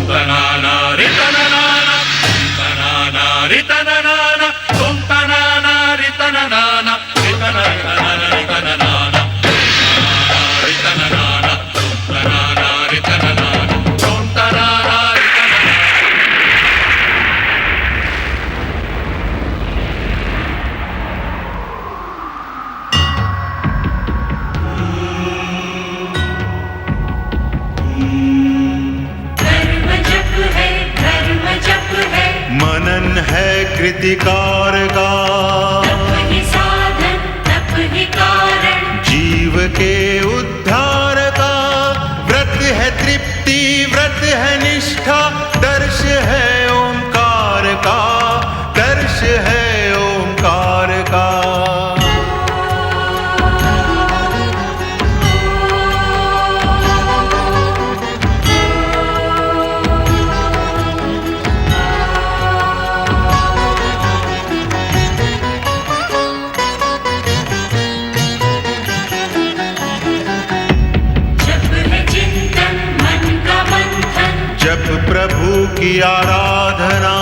tanana ritanana tanana ritanana tum tanana ritanana ritanana ritanana ritanana tum tanana ritanana tum tanana ritanana. मनन है कृतिकार का, तप ही साधन तप ही कारण, जीव के उद्धार का। व्रत है तृप्ति व्रत है निष्ठा, दर्श है ओंकार का, दर्श है ओंकार का। जप प्रभु की आराधना,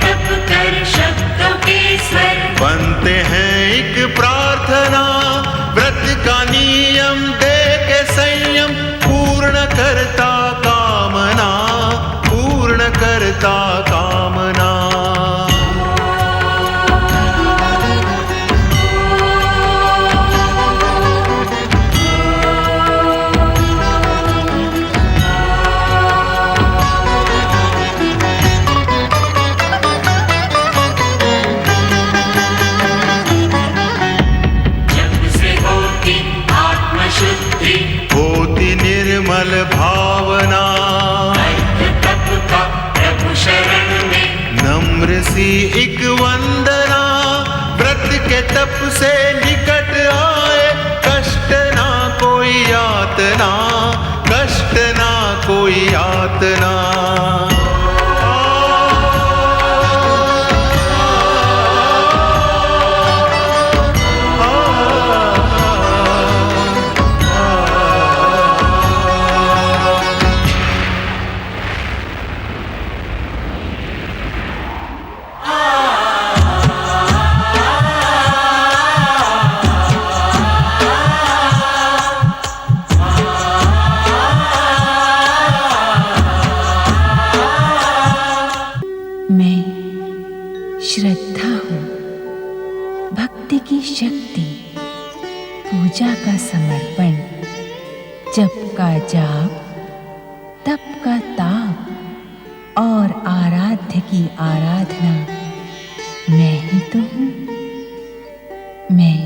तप कर शब्दों के स्वर, बनते हैं एक प्रार्थना। व्रत का नियम दे के संयम, पूर्ण करता कामना, पूर्ण करता कामना। होती निर्मल भावना, तप का प्रभु शरण में, नम्र सी एक वंदना। व्रत के तप से निकट आए, कष्ट ना कोई यातना, कष्ट ना कोई यातना। श्रद्धा हूँ, भक्ति की शक्ति, पूजा का समर्पण, जप का जाप, तप का ताप और आराध्य की आराधना मैं ही तो हूँ। मैं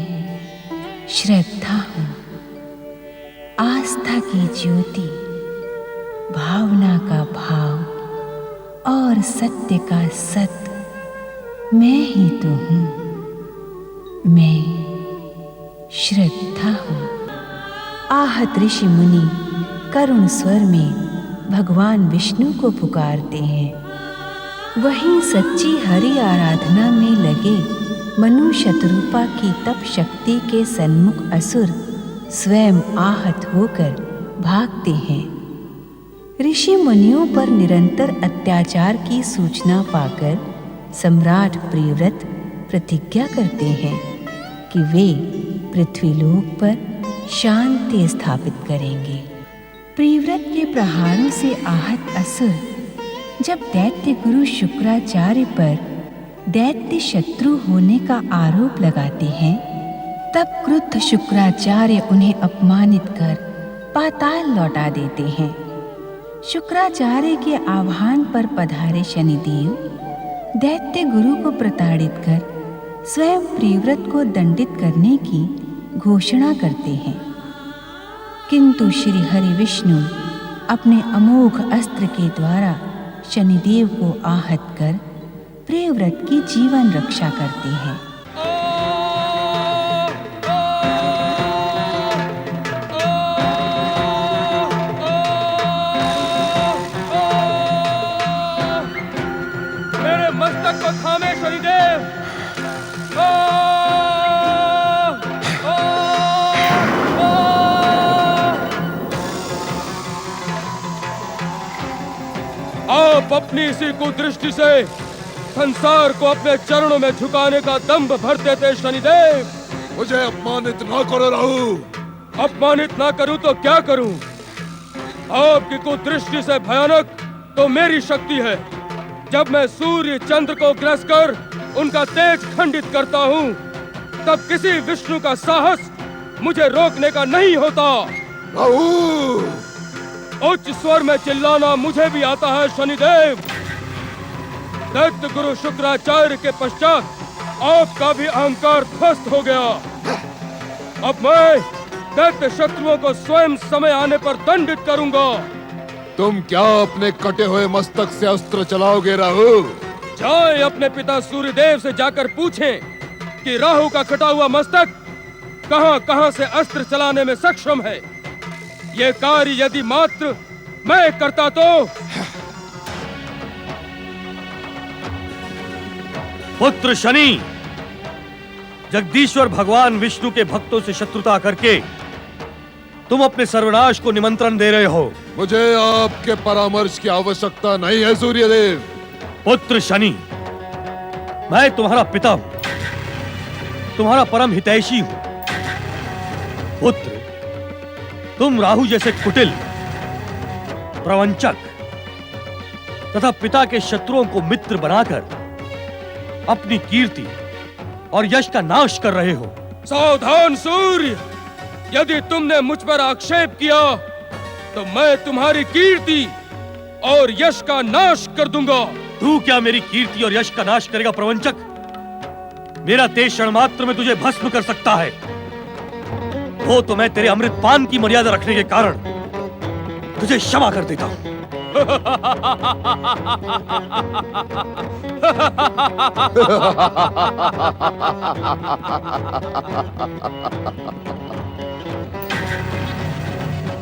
श्रद्धा हूँ, आस्था की ज्योति, भावना का भाव और सत्य का सत्य मैं ही तो हूँ। मैं श्रद्धा हूँ। आहत ऋषि मुनि करुण स्वर में भगवान विष्णु को पुकारते हैं। वहीं सच्ची हरि आराधना में लगे मनु शतरूपा की तप शक्ति के सन्मुख असुर स्वयं आहत होकर भागते हैं। ऋषि मुनियों पर निरंतर अत्याचार की सूचना पाकर सम्राट प्रियव्रत प्रतिज्ञा करते हैं कि वे पृथ्वीलोक पर शांति स्थापित करेंगे। प्रियव्रत के प्रहारों से आहत असुर जब दैत्य गुरु शुक्राचार्य पर दैत्य शत्रु होने का आरोप लगाते हैं, तब क्रुद्ध शुक्राचार्य उन्हें अपमानित कर पाताल लौटा देते हैं। शुक्राचार्य के आह्वान पर पधारे शनिदेव दैत्य गुरु को प्रताड़ित कर स्वयं प्रियव्रत को दंडित करने की घोषणा करते हैं, किंतु श्री हरि विष्णु अपने अमोघ अस्त्र के द्वारा शनिदेव को आहत कर प्रियव्रत की जीवन रक्षा करते हैं। मस्तक को थामे शनिदेव। आप अपनी इसी कुदृष्टि से संसार को अपने चरणों में झुकाने का दंभ भरते थे शनिदेव। मुझे अपमानित ना करो राहु। अपमानित ना करूं तो क्या करूं? आपकी कुदृष्टि से भयानक तो मेरी शक्ति है। जब मैं सूर्य चंद्र को ग्रस कर उनका तेज खंडित करता हूं, तब किसी विष्णु का साहस मुझे रोकने का नहीं होता। राहु! उच्च स्वर में चिल्लाना मुझे भी आता है शनिदेव। दैत्य गुरु शुक्राचार्य के पश्चात आपका भी अहंकार ध्वस्त हो गया। अब मैं दैत्य शत्रुओं को स्वयं समय आने पर दंडित करूंगा। तुम क्या अपने कटे हुए मस्तक से अस्त्र चलाओगे राहु? जाएं अपने पिता सूर्यदेव से जाकर पूछें कि राहु का कटा हुआ मस्तक कहां-कहां से अस्त्र चलाने में सक्षम है। ये कार्य यदि मात्र मैं करता तो। पुत्र शनि, जगदीश्वर भगवान विष्णु के भक्तों से शत्रुता करके तुम अपने सर्वनाश को निमंत्रण दे रहे हो। मुझे आपके परामर्श की आवश्यकता नहीं है सूर्यदेव। पुत्र शनि, मैं तुम्हारा पिता हूं, तुम्हारा परम हितैषी हूं। पुत्र, तुम राहु जैसे कुटिल, प्रवंचक तथा पिता के शत्रुओं को मित्र बनाकर अपनी कीर्ति और यश का नाश कर रहे हो। सावधान सूर्य, यदि तुमने मुझ पर आक्षेप किया तो मैं तुम्हारी कीर्ति और यश का नाश कर दूंगा। तू क्या मेरी कीर्ति और यश का नाश करेगा प्रवंचक? मेरा तेज क्षण मात्र में तुझे भस्म कर सकता है। वो तो मैं तेरे अमृत पान की मर्यादा रखने के कारण तुझे क्षमा कर देता हूं।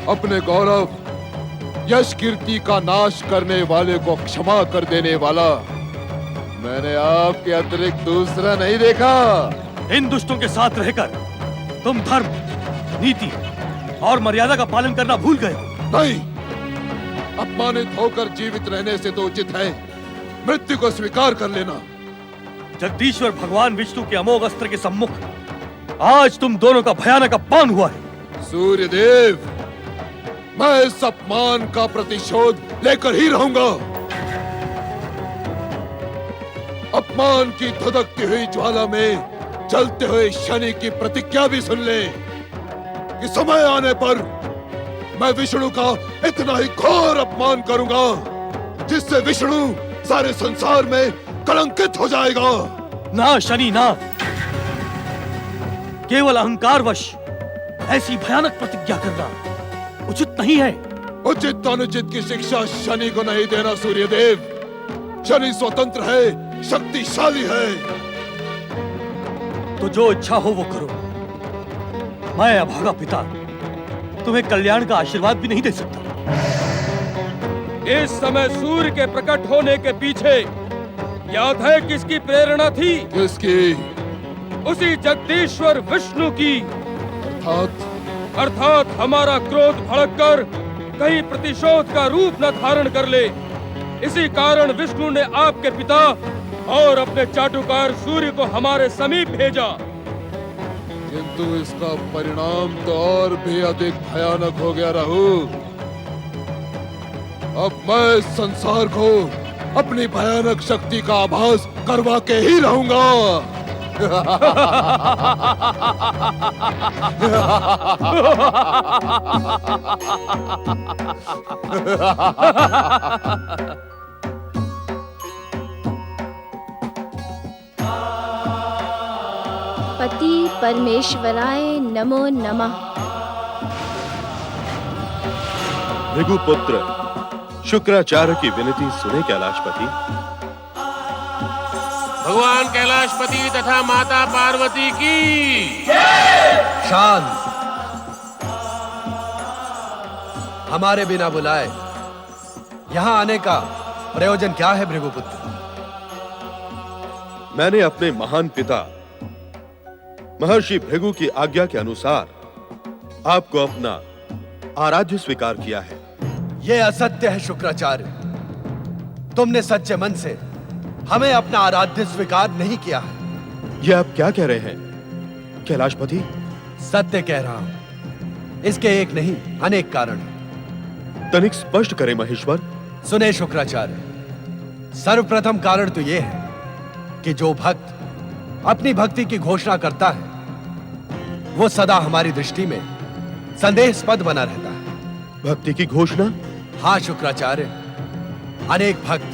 अपने गौरव, यश, कीर्ति का नाश करने वाले को क्षमा कर देने वाला मैंने आपके अतिरिक्त दूसरा नहीं देखा। इन दुष्टों के साथ रहकर तुम धर्म, नीति और मर्यादा का पालन करना भूल गए हो। नहीं, अपमानित होकर जीवित रहने से तो उचित है मृत्यु को स्वीकार कर लेना। जगदीश्वर भगवान विष्णु के अमोघ अस्त्र के सम्मुख आज तुम दोनों का भयानक अपमान हुआ है। सूर्यदेव, मैं इस अपमान का प्रतिशोध लेकर ही रहूंगा। अपमान की धधकती हुई ज्वाला में जलते हुए शनि की प्रतिज्ञा भी सुन ले कि समय आने पर मैं विष्णु का इतना ही घोर अपमान करूंगा जिससे विष्णु सारे संसार में कलंकित हो जाएगा। ना शनि ना, केवल अहंकारवश ऐसी भयानक प्रतिज्ञा करना उचित नहीं है। उचित अनुचित की शिक्षा शनि को नहीं देना सूर्यदेव। शनि स्वतंत्र है, शक्तिशाली है। तो जो इच्छा हो वो करो। मैं अभागा पिता तुम्हें कल्याण का आशीर्वाद भी नहीं दे सकता। इस समय सूर्य के प्रकट होने के पीछे याद है किसकी प्रेरणा थी? किसकी? उसी जगदीश्वर विष्णु की। अर्थात हमारा क्रोध भड़ककर कहीं प्रतिशोध का रूप न धारण कर ले। इसी कारण विष्णु ने आपके पिता और अपने चाटुकार सूर्य को हमारे समीप भेजा। किंतु इसका परिणाम तो और भी अधिक भयानक हो गया राहु। अब मैं इस संसार को अपनी भयानक शक्ति का आभास करवा के ही रहूंगा। पति परमेश्वराय नमो नमः। भृगुपुत्र शुक्राचार्य की विनती सुने कैलाशपति। भगवान कैलाशपति तथा माता पार्वती की शांत। हमारे बिना बुलाए यहाँ आने का प्रयोजन क्या है भृगुपुत्र? मैंने अपने महान पिता महर्षि भृगु की आज्ञा के अनुसार आपको अपना आराध्य स्वीकार किया है। यह असत्य है शुक्राचार्य। तुमने सच्चे मन से हमें अपना आराध्य स्वीकार नहीं किया है। ये आप क्या कह रहे हैं कैलाशपति? सत्य कह रहा हूं। इसके एक नहीं अनेक कारण हैं। तनिक स्पष्ट करें महेश्वर। सुने शुक्राचार्य, सर्वप्रथम कारण तो यह है कि जो भक्त अपनी भक्ति की घोषणा करता है वो सदा हमारी दृष्टि में संदेहास्पद बना रहता है। भक्ति की घोषणा? हाँ शुक्राचार्य, अनेक भक्त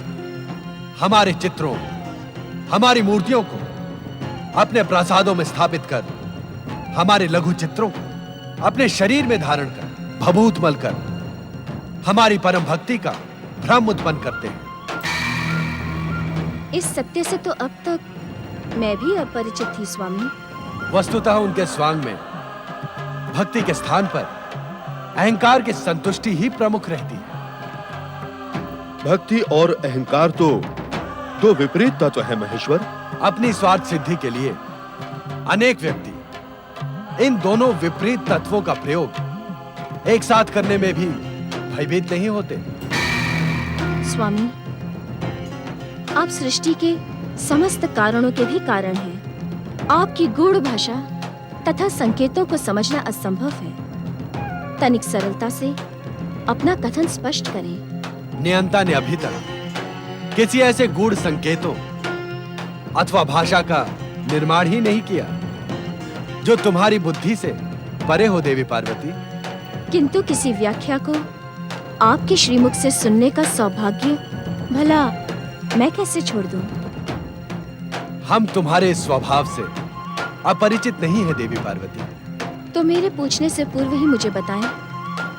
हमारे चित्रों, हमारी मूर्तियों को अपने प्रासादों में स्थापित कर, हमारे लघु चित्रों को अपने शरीर में धारण कर, भभूत मल कर हमारी परम भक्ति का भ्रम उत्पन्न करते हैं। इस सत्य से तो अब तक मैं भी अपरिचित थी स्वामी। वस्तुतः उनके स्वांग में भक्ति के स्थान पर अहंकार की संतुष्टि ही प्रमुख रहती है। भक्ति और अहंकार तो दो विपरीत तत्व है महेश्वर। अपनी स्वार्थ सिद्धि के लिए अनेक व्यक्ति इन दोनों विपरीत तत्वों का प्रयोग एक साथ करने में भी भयभीत नहीं होते। स्वामी, आप सृष्टि के समस्त कारणों के भी कारण हैं। आपकी गूढ़ भाषा तथा संकेतों को समझना असंभव है। तनिक सरलता से अपना कथन स्पष्ट करें। नियंता ने अभी तक किसी ऐसे गूढ़ संकेतों अथवा भाषा का निर्माण ही नहीं किया जो तुम्हारी बुद्धि से परे हो देवी पार्वती। किंतु किसी व्याख्या को आपके श्रीमुख से सुनने का सौभाग्य भला मैं कैसे छोड़ दूं? हम तुम्हारे स्वभाव से अपरिचित नहीं है देवी पार्वती। तो मेरे पूछने से पूर्व ही मुझे बताएं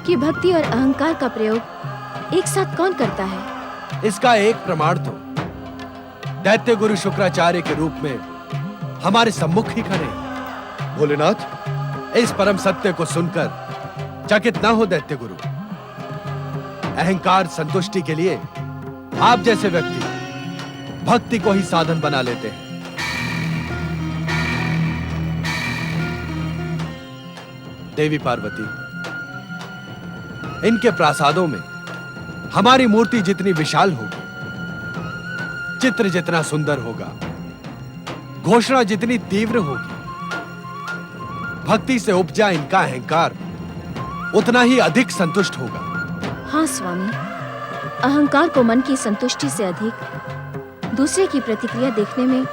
कि भक्ति और अहंकार का प्रयोग एक साथ कौन करता है? इसका एक प्रमाण तो दैत्य गुरु शुक्राचार्य के रूप में हमारे सम्मुख ही खड़े हैं। भोलेनाथ, इस परम सत्य को सुनकर चकित न हो दैत्य गुरु। अहंकार संतुष्टि के लिए आप जैसे व्यक्ति भक्ति को ही साधन बना लेते हैं। देवी पार्वती, इनके प्रासादों में हमारी मूर्ति जितनी विशाल होगी, चित्र जितना सुंदर होगा, घोषणा जितनी तीव्र होगी, भक्ति से उपजा इनका अहंकार उतना ही अधिक संतुष्ट होगा। हाँ स्वामी, अहंकार को मन की संतुष्टि से अधिक दूसरे की प्रतिक्रिया देखने में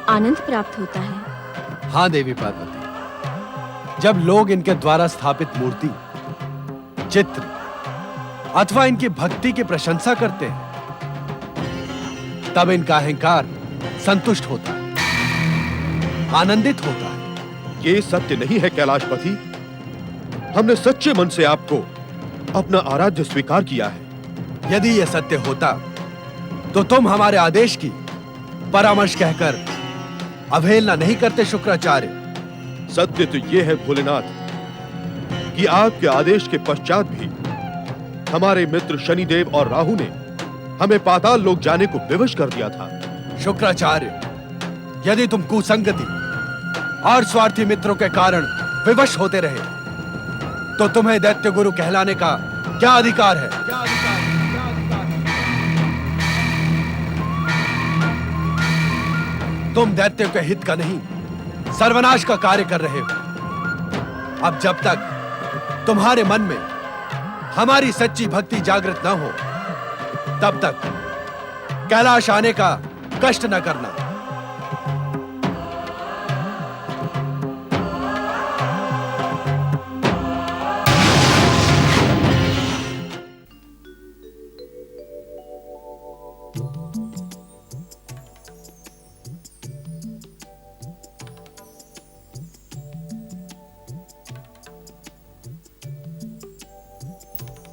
आनंद प्राप्त होता है। हाँ देवी पार्वती, जब लोग इनके द्वारा स्थापित मूर्ति, चित्र अथवा इनकी भक्ति की प्रशंसा करते हैं, तब इनका अहंकार संतुष्ट होता है, आनंदित होता है। ये सत्य नहीं है कैलाशपति। हमने सच्चे मन से आपको अपना आराध्य स्वीकार किया है। यदि यह सत्य होता तो तुम हमारे आदेश की परामर्श कहकर अवहेलना नहीं करते शुक्राचार्य। सत्य तो यह है भोलेनाथ कि आपके आदेश के पश्चात भी हमारे मित्र शनिदेव और राहु ने हमें पाताल लोक जाने को विवश कर दिया था। शुक्राचार्य, यदि तुम कुसंगति और स्वार्थी मित्रों के कारण विवश होते रहे तो तुम्हें दैत्य गुरु कहलाने का क्या अधिकार है? तुम दैत्य के हित का नहीं, सर्वनाश का कार्य कर रहे हो। अब जब तक तुम्हारे मन में हमारी सच्ची भक्ति जागृत न हो, तब तक कैलाश आने का कष्ट न करना।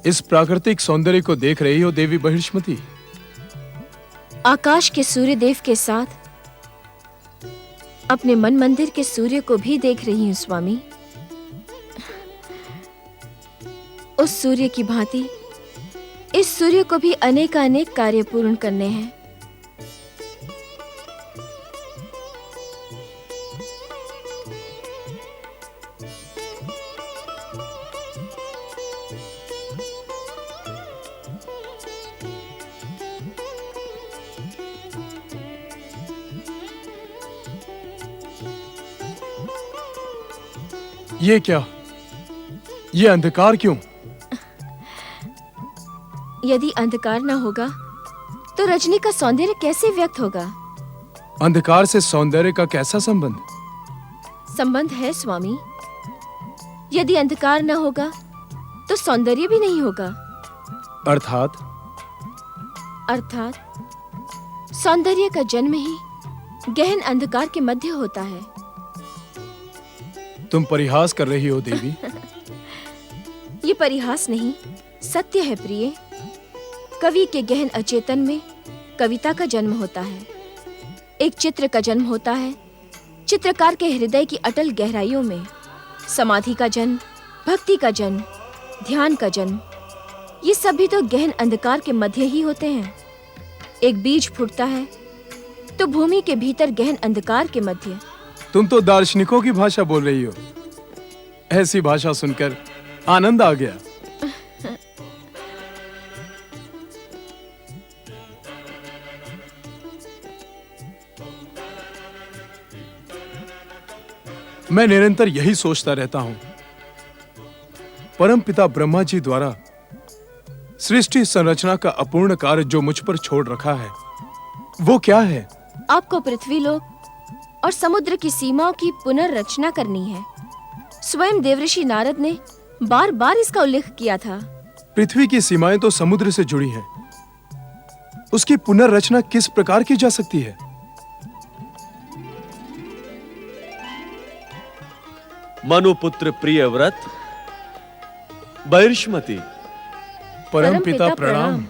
इस प्राकृतिक सौंदर्य को देख रही हो देवी बहिष्मति? आकाश के सूर्य देव के साथ अपने मन मंदिर के सूर्य को भी देख रही हूँ स्वामी। उस सूर्य की भांति इस सूर्य को भी अनेकानेक कार्य पूर्ण करने हैं। ये क्या? ये अंधकार क्यों? यदि अंधकार न होगा तो रजनी का सौंदर्य कैसे व्यक्त होगा? अंधकार से सौंदर्य का कैसा संबंध? संबंध है स्वामी। यदि अंधकार न होगा तो सौंदर्य भी नहीं होगा। अर्थात सौंदर्य का जन्म ही गहन अंधकार के मध्य होता है। तुम परिहास कर रही हो देवी। ये परिहास नहीं, सत्य है प्रिय। कवि के गहन अचेतन में कविता का जन्म होता है, एक चित्र का जन्म होता है, चित्रकार के हृदय की अटल गहराइयों में समाधि का जन्म, भक्ति का जन्म, ध्यान का जन्म, ये सब भी तो गहन अंधकार के मध्य ही होते हैं। एक बीज फूटता है तो भूमि के भीतर गहन अंधकार के मध्य। तुम तो दार्शनिकों की भाषा बोल रही हो। ऐसी भाषा सुनकर आनंद आ गया। मैं निरंतर यही सोचता रहता हूं, परमपिता ब्रह्मा जी द्वारा सृष्टि संरचना का अपूर्ण कार्य जो मुझ पर छोड़ रखा है, वो क्या है? आपको पृथ्वी लोक और समुद्र की सीमाओं की पुनर्रचना करनी है। स्वयं देवऋषि नारद ने बार बार इसका उल्लेख किया था। पृथ्वी की सीमाएं तो समुद्र से जुड़ी हैं। उसकी पुनर्रचना किस प्रकार की जा सकती है? मनुपुत्र प्रियव्रत, बहिर्ष्मति। परमपिता प्रणाम।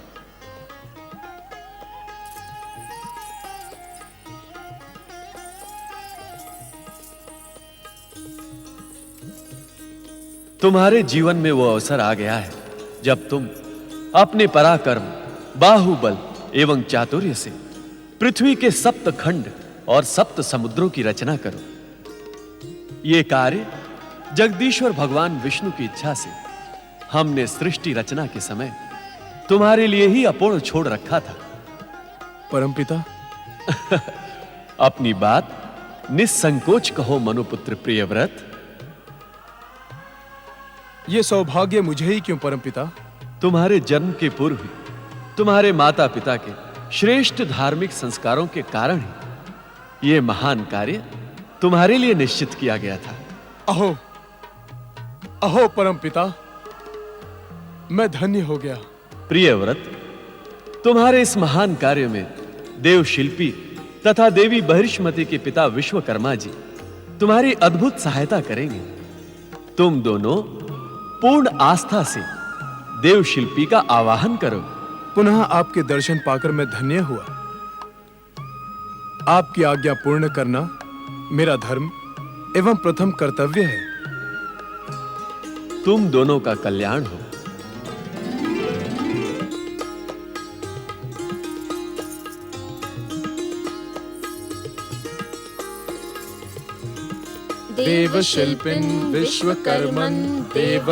तुम्हारे जीवन में वो अवसर आ गया है जब तुम अपने पराक्रम, बाहुबल एवं चातुर्य से पृथ्वी के सप्त खंड और सप्त समुद्रों की रचना करो। ये कार्य जगदीश्वर भगवान विष्णु की इच्छा से हमने सृष्टि रचना के समय तुम्हारे लिए ही अपूर्ण छोड़ रखा था। परमपिता, अपनी बात निसंकोच कहो मनुपुत्र प्रियव्रत। ये सौभाग्य मुझे ही क्यों परमपिता? तुम्हारे जन्म के पूर्व ही तुम्हारे माता पिता के श्रेष्ठ धार्मिक संस्कारों के कारण ही ये महान कार्य तुम्हारे लिए निश्चित किया गया था। अहो अहो परमपिता, मैं धन्य हो गया। प्रियव्रत, तुम्हारे इस महान कार्य में देव शिल्पी तथा देवी बहिर्ष्मति के पिता विश्वकर्मा जी तुम्हारी अद्भुत सहायता करेंगे। तुम दोनों पूर्ण आस्था से देव शिल्पी का आवाहन करो। पुनः आपके दर्शन पाकर मैं धन्य हुआ। आपकी आज्ञा पूर्ण करना मेरा धर्म एवं प्रथम कर्तव्य है। तुम दोनों का कल्याण हो। देव शिल्पिन विश्वकर्मन देव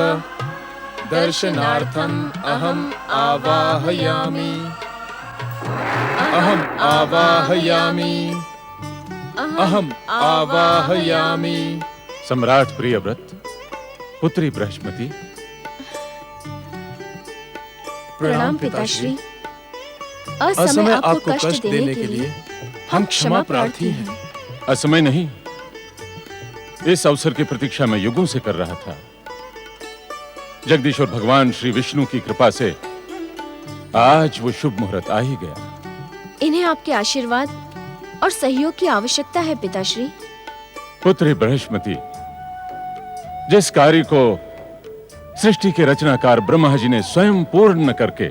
दर्शनार्थम अहम आवाहयामि। अहम आवाहयामि। अहम आवाहयामि। सम्राट प्रियव्रत, पुत्री बृहस्पति। प्रणाम पिताश्री। असमय आपको कष्ट देने के लिए हम क्षमा प्रार्थी हैं। असमय नहीं, इस अवसर की प्रतीक्षा मैं युगों से कर रहा था। जगदीश्वर भगवान श्री विष्णु की कृपा से आज वो शुभ मुहूर्त आ ही गया। इन्हें आपके आशीर्वाद और सहयोग की आवश्यकता है पिताश्री। पुत्री बृहस्पति, जिस कार्य को सृष्टि के रचनाकार ब्रह्मा जी ने स्वयं पूर्ण करके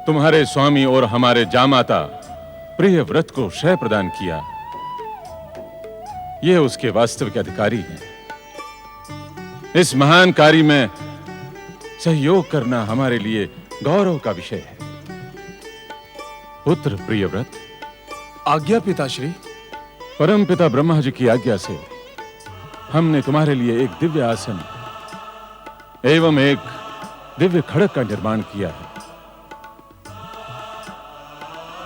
तुम्हारे स्वामी और हमारे जामाता प्रियव्रत को श्रेय प्रदान किया, ये उसके वास्तविक अधिकारी हैं। इस महान कार्य में सहयोग करना हमारे लिए गौरव का विषय है। पुत्र प्रियव्रत। आज्ञा पिताश्री। परम पिता ब्रह्मा जी की आज्ञा से हमने तुम्हारे लिए एक दिव्य आसन एवं एक दिव्य खड़ग का निर्माण किया है।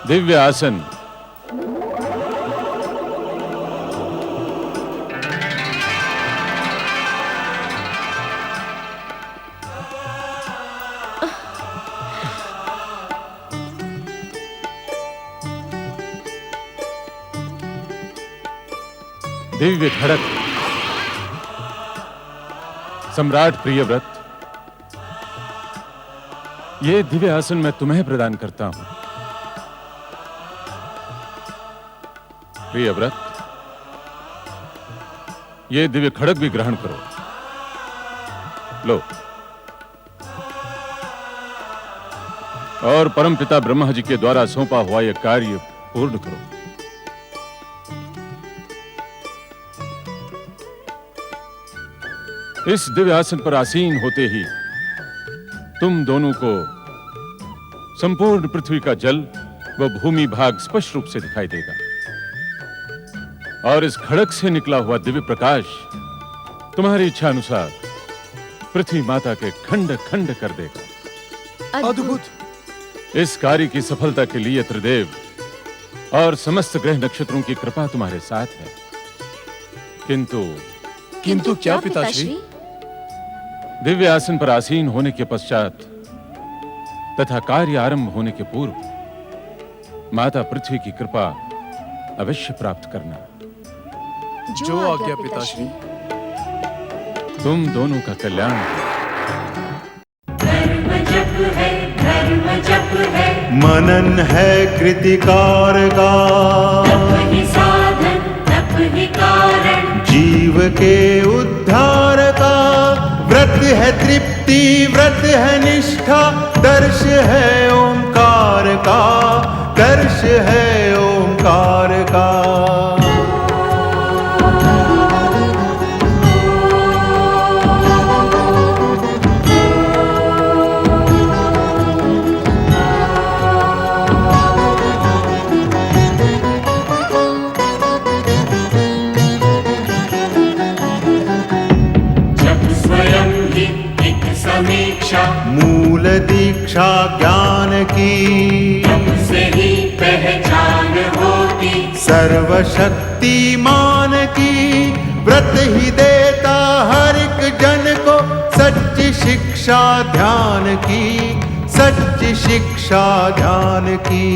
दिव्य आसन दिव्य खड़क, सम्राट प्रियव्रत, ये दिव्य आसन मैं तुम्हें प्रदान करता हूं। प्रियव्रत, ये दिव्य खड़क भी ग्रहण करो। लो, और परमपिता ब्रह्मा जी के द्वारा सौंपा हुआ यह कार्य पूर्ण करो। इस दिव्य आसन पर आसीन होते ही तुम दोनों को संपूर्ण पृथ्वी का जल व भूमि भाग स्पष्ट रूप से दिखाई देगा, और इस खड़क से निकला हुआ दिव्य प्रकाश तुम्हारी इच्छा अनुसार पृथ्वी माता के खंड खंड कर देगा। अद्भुत। इस कार्य की सफलता के लिए त्रिदेव और समस्त ग्रह नक्षत्रों की कृपा तुम्हारे साथ है। किंतु क्या पिताश्री? दिव्य आसन पर आसीन होने के पश्चात तथा कार्य आरंभ होने के पूर्व माता पृथ्वी की कृपा अवश्य प्राप्त करना। जो आज्ञा पिताश्री। तुम दोनों का कल्याण हो। धर्म जप है, धर्म जप है, मनन है कृतिकार का, तप ही साधन, तप ही कारण, जीव के उद्धार का। व्रत है तृप्ति, व्रत है निष्ठा, दर्श है ओंकार का, दर्श है ओंकार का। मूल दीक्षा ज्ञान की, तप से ही पहचान होती, सर्वशक्तिमान की। व्रत ही देता हर एक जन को सच्ची शिक्षा ध्यान की, सच्ची शिक्षा ध्यान की।